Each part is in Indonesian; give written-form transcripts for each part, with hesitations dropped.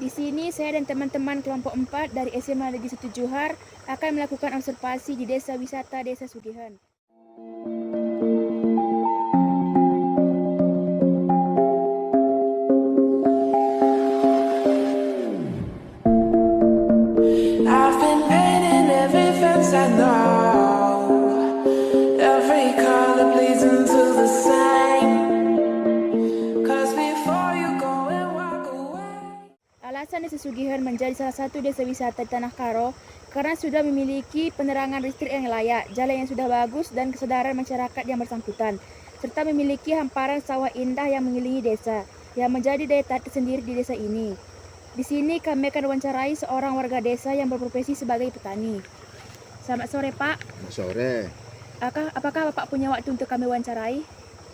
Di sini saya dan teman-teman kelompok 4 dari SMA Negeri 1 Johar akan melakukan observasi di Desa Wisata Desa Sugihan. I've been painting every fence I know. Every color bleeds into the same. 'Cause before you go and walk away. Alasan Desa Sugihan menjadi salah satu desa wisata di Tanah Karo karena sudah memiliki penerangan listrik yang layak, jalan yang sudah bagus, dan kesadaran masyarakat yang bersangkutan, serta memiliki hamparan sawah indah yang mengelilingi desa, yang menjadi daya tarik tersendiri di desa ini. Di sini kami akan wawancarai seorang warga desa yang berprofesi sebagai petani. Selamat sore, Pak. Sore, Apakah Bapak punya waktu untuk kami wawancarai?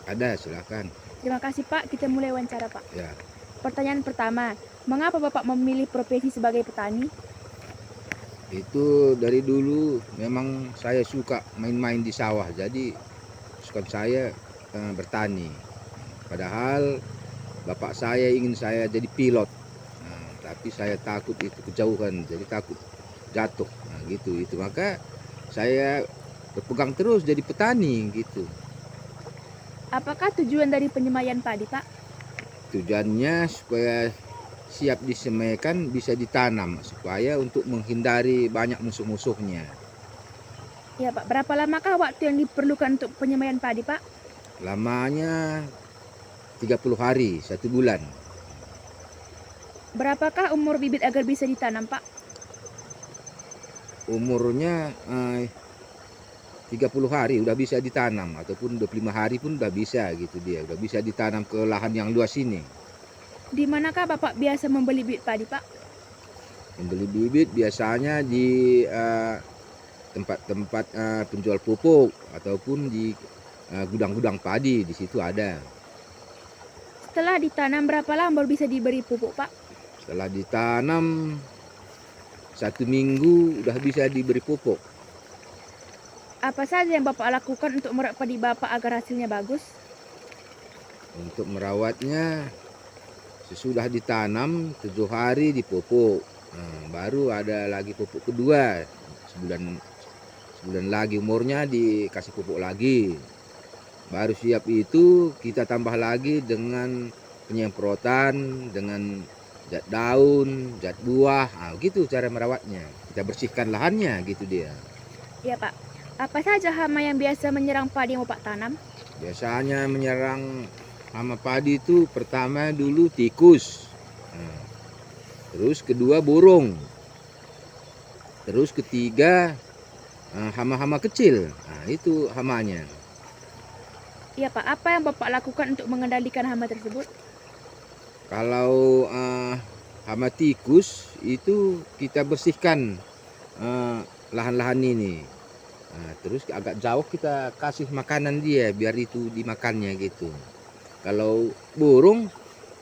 ada silakan. Terima kasih, Pak. Kita mulai wawancara, Pak. Ya, Pertanyaan pertama, mengapa Bapak memilih profesi sebagai petani? itu dari dulu memang saya suka main-main di sawah, jadi suka saya bertani. Padahal bapak saya ingin saya jadi pilot, tapi saya takut itu kejauhan, jadi takut jatuh. Nah, gitu itu maka saya berpegang terus jadi petani gitu. Apakah tujuan dari penyemaian padi, Pak? Tujuannya supaya siap disemaikan bisa ditanam supaya untuk menghindari banyak musuh-musuhnya. Ya, Pak. Berapa lamakah waktu yang diperlukan untuk penyemaian padi, Pak? Lamanya 30 hari, 1 bulan. Berapakah umur bibit agar bisa ditanam, Pak? Umurnya 30 hari udah bisa ditanam, ataupun 25 hari pun udah bisa gitu dia. Udah bisa ditanam ke lahan yang luas ini. Di manakah Bapak biasa membeli bibit padi, Pak? Membeli bibit biasanya di tempat-tempat penjual pupuk ataupun di gudang-gudang padi, di situ ada. Setelah ditanam, berapa lama baru bisa diberi pupuk, Pak? Setelah ditanam 1 minggu udah bisa diberi pupuk. Apa saja yang Bapak lakukan untuk merawat padi Bapak agar hasilnya bagus? Untuk merawatnya sesudah ditanam 7 hari dipupuk. Nah, baru ada lagi pupuk kedua. Sebulan lagi umurnya dikasih pupuk lagi. Baru siap itu kita tambah lagi dengan penyemprotan, dengan zat daun, zat buah. Nah, gitu cara merawatnya. Kita bersihkan lahannya gitu dia. Ya, Pak. Apa saja hama yang biasa menyerang padi yang Bapak tanam? Biasanya menyerang hama padi itu pertama dulu tikus. Nah, terus kedua burung. Terus ketiga hama-hama kecil. Nah, itu hamanya. Ya, Pak. Apa yang Bapak lakukan untuk mengendalikan hama tersebut? Kalau hama tikus itu kita bersihkan lahan-lahan ini. Nah, terus agak jauh kita kasih makanan dia biar itu dimakannya gitu. Kalau burung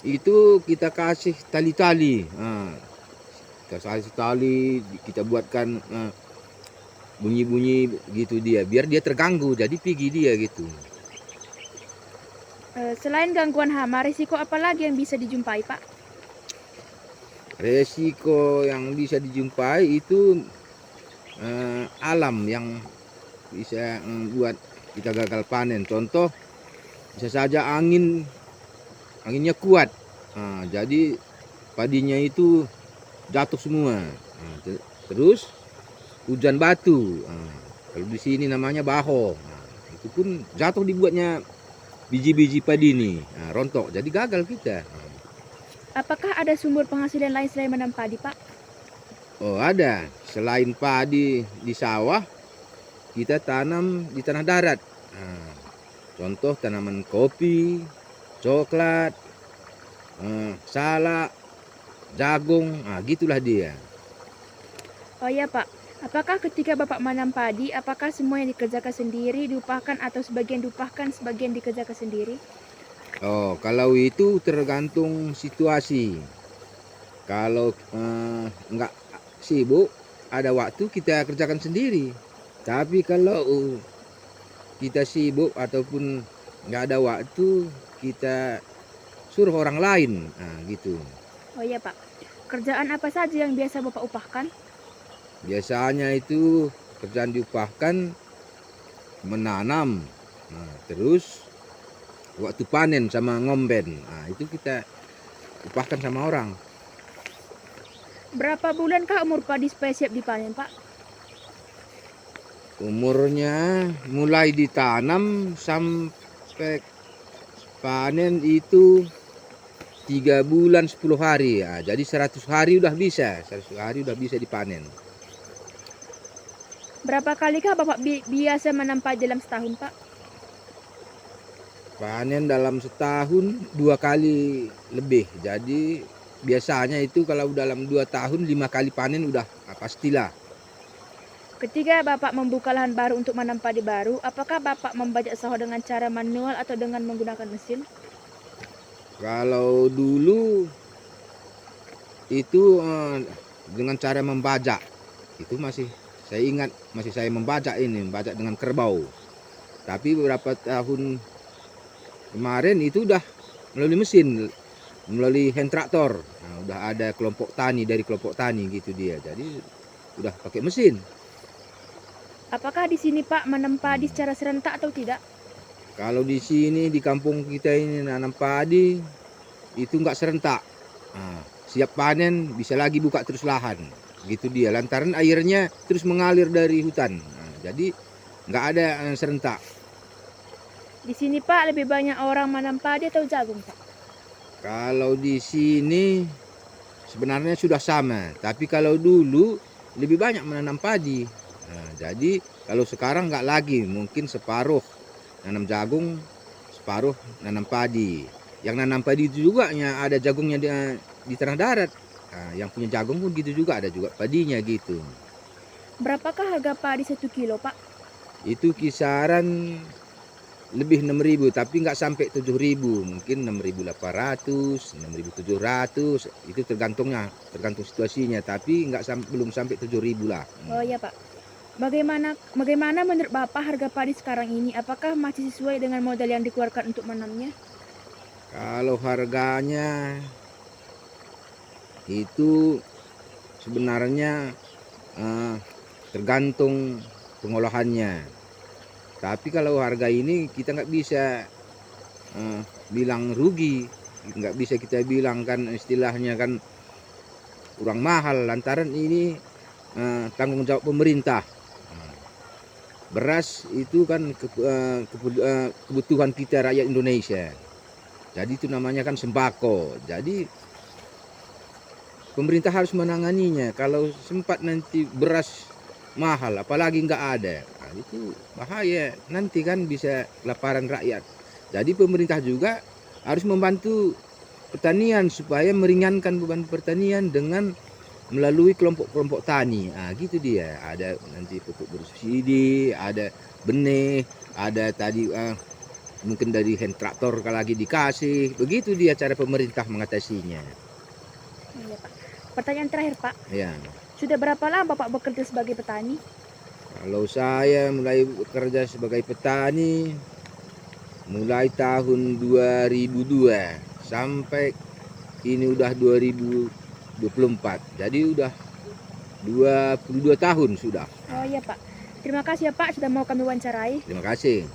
itu kita kasih tali-tali. Nah, kita kasih tali, kita buatkan bunyi-bunyi gitu dia biar dia terganggu, jadi pergi dia gitu. Selain gangguan hama, risiko apa lagi yang bisa dijumpai, Pak? Resiko yang bisa dijumpai itu alam yang bisa buat kita gagal panen. Contoh bisa saja anginnya kuat. Nah, jadi padinya itu jatuh semua. Nah, terus hujan batu. Nah, kalau di sini namanya baho. Nah, itu pun jatuh dibuatnya biji-biji padi ini. Nah, rontok. Jadi gagal kita. Nah, Apakah ada sumber penghasilan lain selain menanam padi, Pak? oh ada. Selain padi di sawah, kita tanam di tanah darat. Nah, contoh tanaman kopi, coklat, salak, jagung, nah gitulah dia. Oh ya, Pak. Apakah ketika Bapak menanam padi, apakah semua yang dikerjakan sendiri, diupahkan, atau sebagian diupahkan, sebagian dikerjakan sendiri? Oh, kalau itu tergantung situasi. Kalau enggak sibuk, ada waktu kita kerjakan sendiri. Tapi kalau kita sibuk ataupun nggak ada waktu, kita suruh orang lain. Nah, gitu. Oh ya, Pak. Kerjaan apa saja yang biasa Bapak upahkan? Biasanya itu kerjaan diupahkan menanam, nah, terus waktu panen sama ngomben. Nah, itu kita upahkan sama orang. Berapa bulankah umur padi supaya siap dipanen, Pak? Umurnya mulai ditanam sampai panen itu 3 bulan 10 hari. Ya, jadi 100 hari udah bisa. 100 hari udah bisa dipanen. Berapa kalikah Bapak biasa menanam padi dalam setahun, Pak? Panen dalam setahun 2 kali lebih. Jadi biasanya itu kalau dalam 2 tahun 5 kali panen udah pastilah. Ketika Bapak membuka lahan baru untuk menanam padi baru, apakah Bapak membajak sawah dengan cara manual atau dengan menggunakan mesin? Kalau dulu itu dengan cara membajak. Itu masih saya ingat, masih saya membajak dengan kerbau. Tapi beberapa tahun kemarin itu udah melalui mesin, melalui hand traktor. Nah, udah ada kelompok tani dari kelompok tani gitu dia. Jadi udah pakai mesin. Apakah di sini Pak menanam padi secara serentak atau tidak? Kalau di sini di kampung kita ini nanam padi itu nggak serentak. Nah, siap panen bisa lagi buka terus lahan. Gitu dia. Lantaran airnya terus mengalir dari hutan. Nah, jadi nggak ada serentak. Di sini Pak lebih banyak orang menanam padi atau jagung, Pak? Kalau di sini sebenarnya sudah sama. Tapi kalau dulu lebih banyak menanam padi. Nah, jadi kalau sekarang nggak lagi, mungkin separuh nanam jagung, separuh nanam padi. Yang nanam padi itu juga ada jagungnya di tanah darat. Nah, yang punya jagung pun gitu juga, ada juga padinya gitu. Berapakah harga padi 1 kilo, Pak? Itu kisaran lebih 6.000, tapi nggak sampai 7.000, mungkin 6.800, 6.700, itu tergantung situasinya, tapi belum sampai 7.000 lah. Oh iya, Pak. Bagaimana menurut Bapak harga padi sekarang ini? Apakah masih sesuai dengan modal yang dikeluarkan untuk menanamnya? Kalau harganya itu sebenarnya tergantung pengolahannya. Tapi kalau harga ini kita nggak bisa bilang rugi, nggak bisa kita bilang kan istilahnya kan kurang mahal, lantaran ini tanggung jawab pemerintah. Beras itu kan kebutuhan kita rakyat Indonesia. Jadi itu namanya kan sembako. Jadi pemerintah harus menanganinya. Kalau sempat nanti beras mahal, apalagi nggak ada, nah, itu bahaya. Nanti kan bisa kelaparan rakyat. Jadi pemerintah juga harus membantu pertanian supaya meringankan beban pertanian dengan melalui kelompok-kelompok tani. Nah, gitu dia. Ada nanti pupuk bersubsidi, ada benih, ada tadi mungkin dari hand traktor kalau lagi dikasih. Begitu dia cara pemerintah mengatasinya. Iya, Pak. Pertanyaan terakhir, Pak. Ya. Sudah berapa lama Bapak bekerja sebagai petani? Kalau saya mulai bekerja sebagai petani mulai tahun 2002 sampai ini udah 2024. Jadi udah 22 tahun sudah. Oh iya, Pak. Terima kasih ya Pak sudah mau kami wawancarai. Terima kasih.